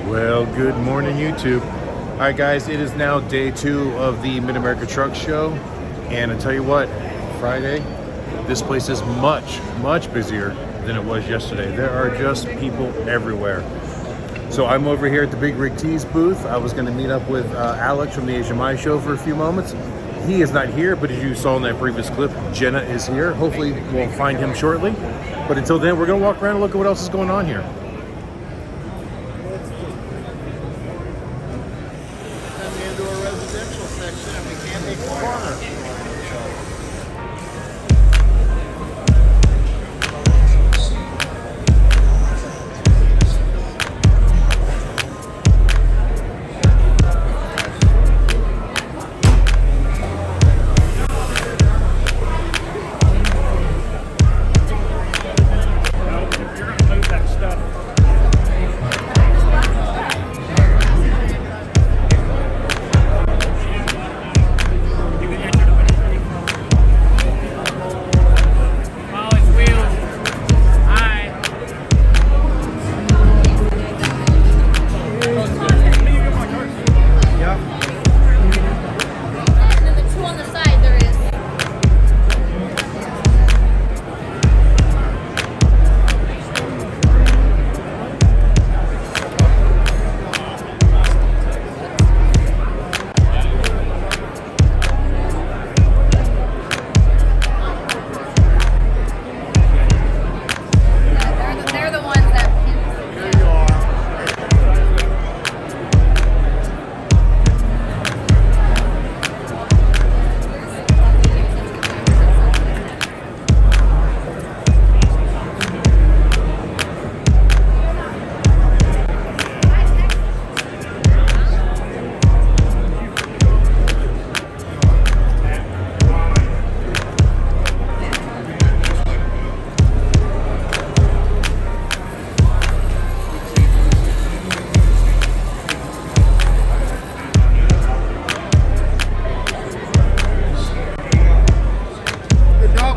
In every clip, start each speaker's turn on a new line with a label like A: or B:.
A: Well, good morning, YouTube. All right, guys, it is now day 2 of the Mid-America Truck Show. And I tell you what, Friday, this place is much, much busier than it was yesterday. There are just people everywhere. So I'm over here at the Big Rig Tees booth. I was going to meet up with Alex from the Asian My Show for a few moments. He is not here, but as you saw in that previous clip, Jenna is here. Hopefully we'll find him shortly. But until then, we're going to walk around and look at what else is going on here.
B: Into a residential section and we can't make a corner.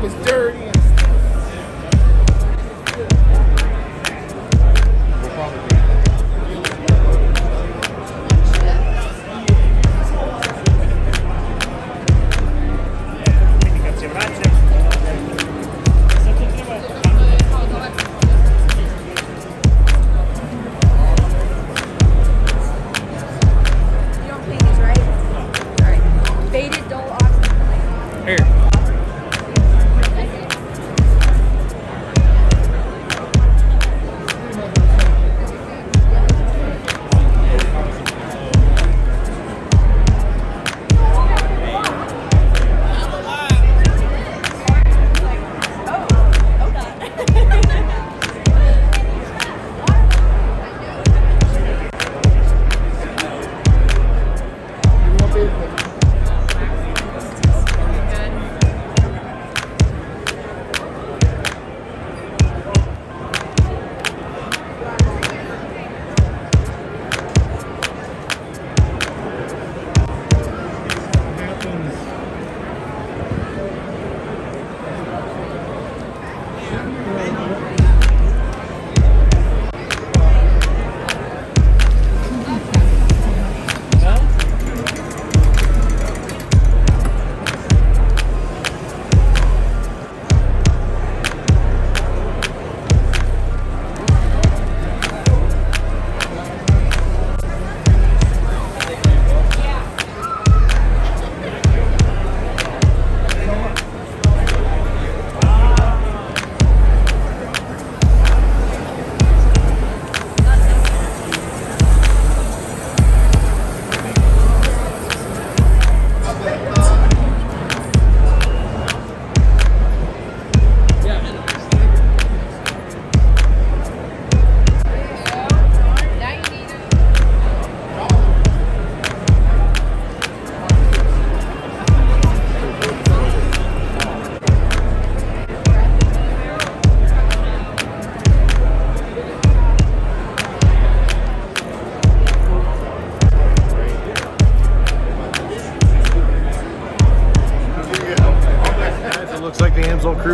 B: Was dirty.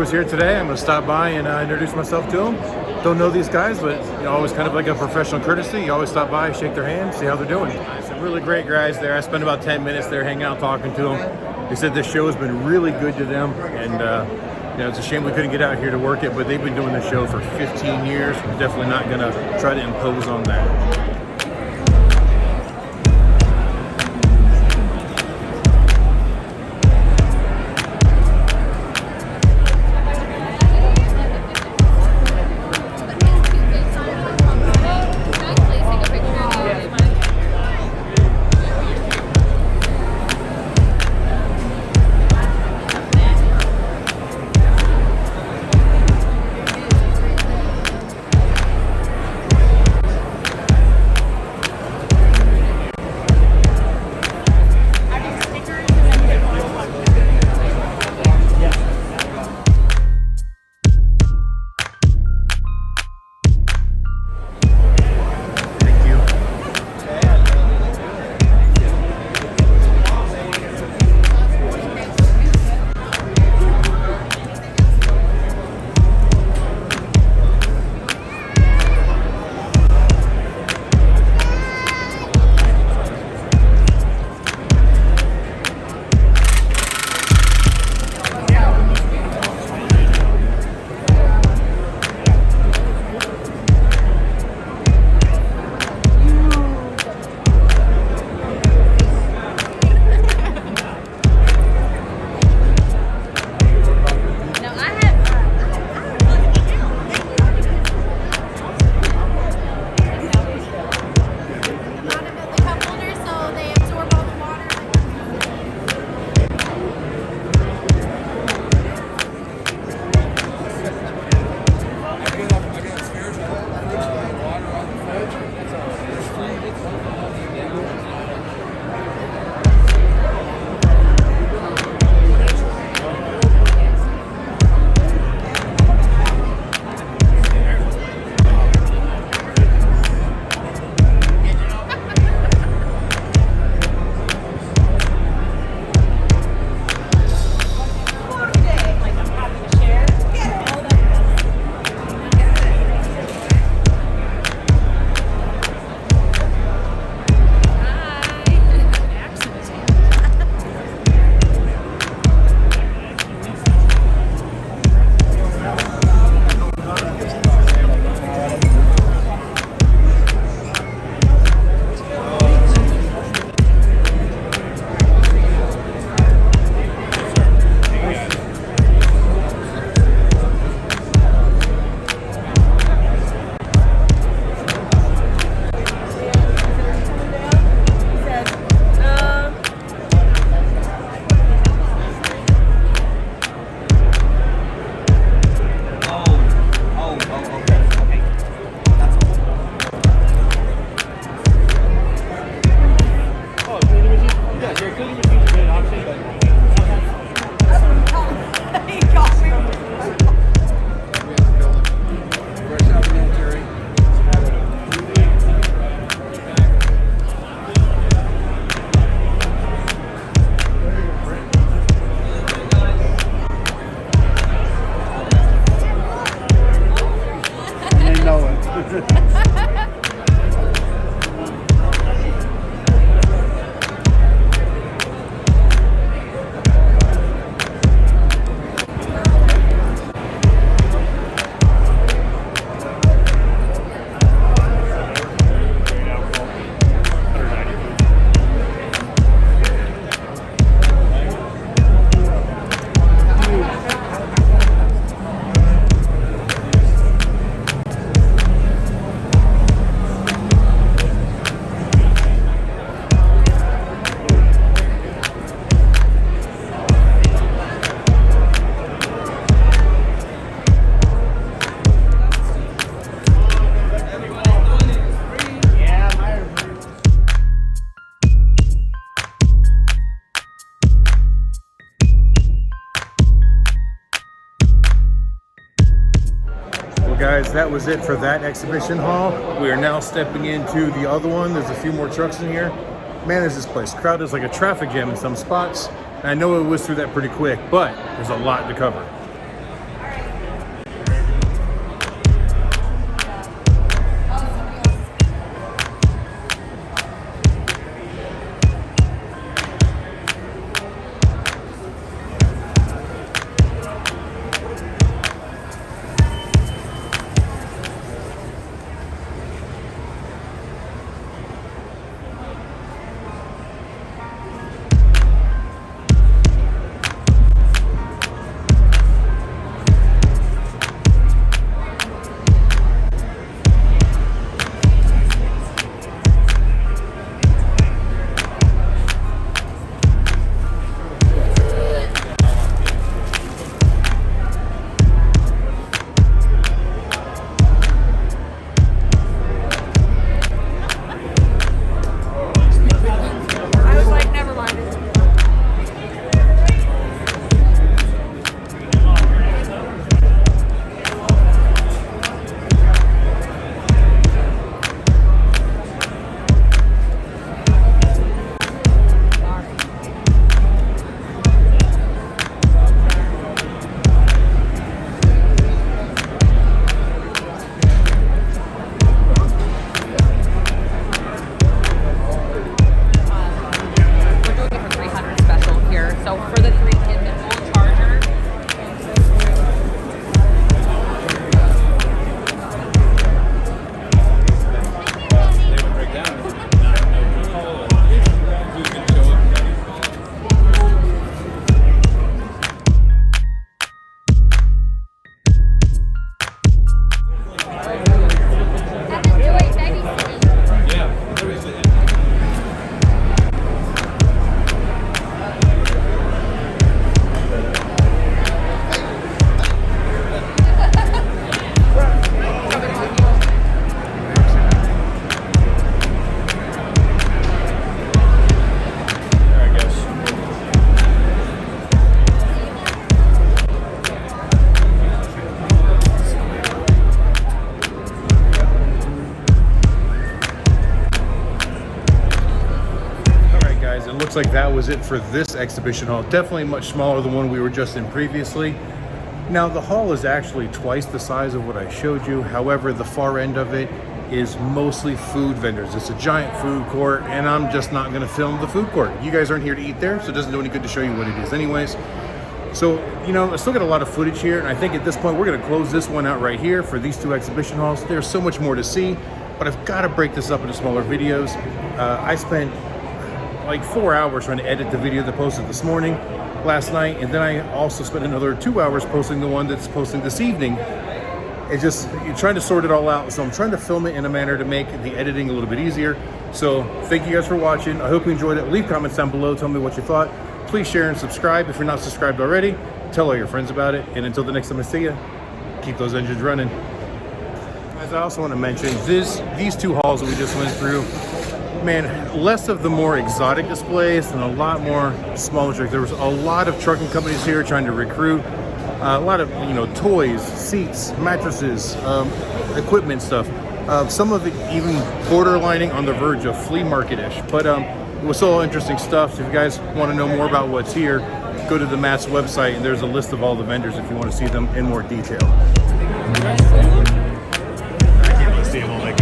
A: was here today. I'm going to stop by and introduce myself to them. Don't know these guys, but you know, always kind of like a professional courtesy. You always stop by, shake their hand, see how they're doing. Some really great guys there. I spent about 10 minutes there hanging out, talking to them. They said this show has been really good to them, and you know, it's a shame we couldn't get out here to work it, but they've been doing this show for 15 years. We're definitely not going to try to impose on that. Guys, that was it for that exhibition hall. We are now stepping into the other one. There's a few more trucks in here. Man, is this place crowded. It's like a traffic jam in some spots. And I know it was through that pretty quick, but there's a lot to cover. looks like that was it for this exhibition hall. Definitely much smaller than one we were just in previously. Now the hall is actually twice the size of what I showed you. However, the far end of it is mostly food vendors. It's a giant food court, and I'm just not gonna film the food court. You guys aren't here to eat there, so it doesn't do any good to show you what it is anyways. So, you know, I still got a lot of footage here, and I think at this point we're gonna close this one out right here for these two exhibition halls. There's so much more to see, but I've gotta break this up into smaller videos. I spent like 4 hours trying to edit the video that I posted this morning, last night, and then I also spent another 2 hours posting the one that's posting this evening. It's just, you're trying to sort it all out, so I'm trying to film it in a manner to make the editing a little bit easier. So thank you guys for watching. I hope you enjoyed it. Leave comments down below, tell me what you thought. Please share and subscribe if you're not subscribed already. Tell all your friends about it, and until the next time I see you, keep those engines running. As I also want to mention, these two halls that we just went through, man, less of the more exotic displays and a lot more smaller trucks. There was a lot of trucking companies here trying to recruit. A lot of, you know, toys, seats, mattresses, equipment stuff. Some of it even borderlining on the verge of flea market-ish. But it was all interesting stuff. So if you guys want to know more about what's here, go to the MATS website, and there's a list of all the vendors if you want to see them in more detail. I can't even see them all like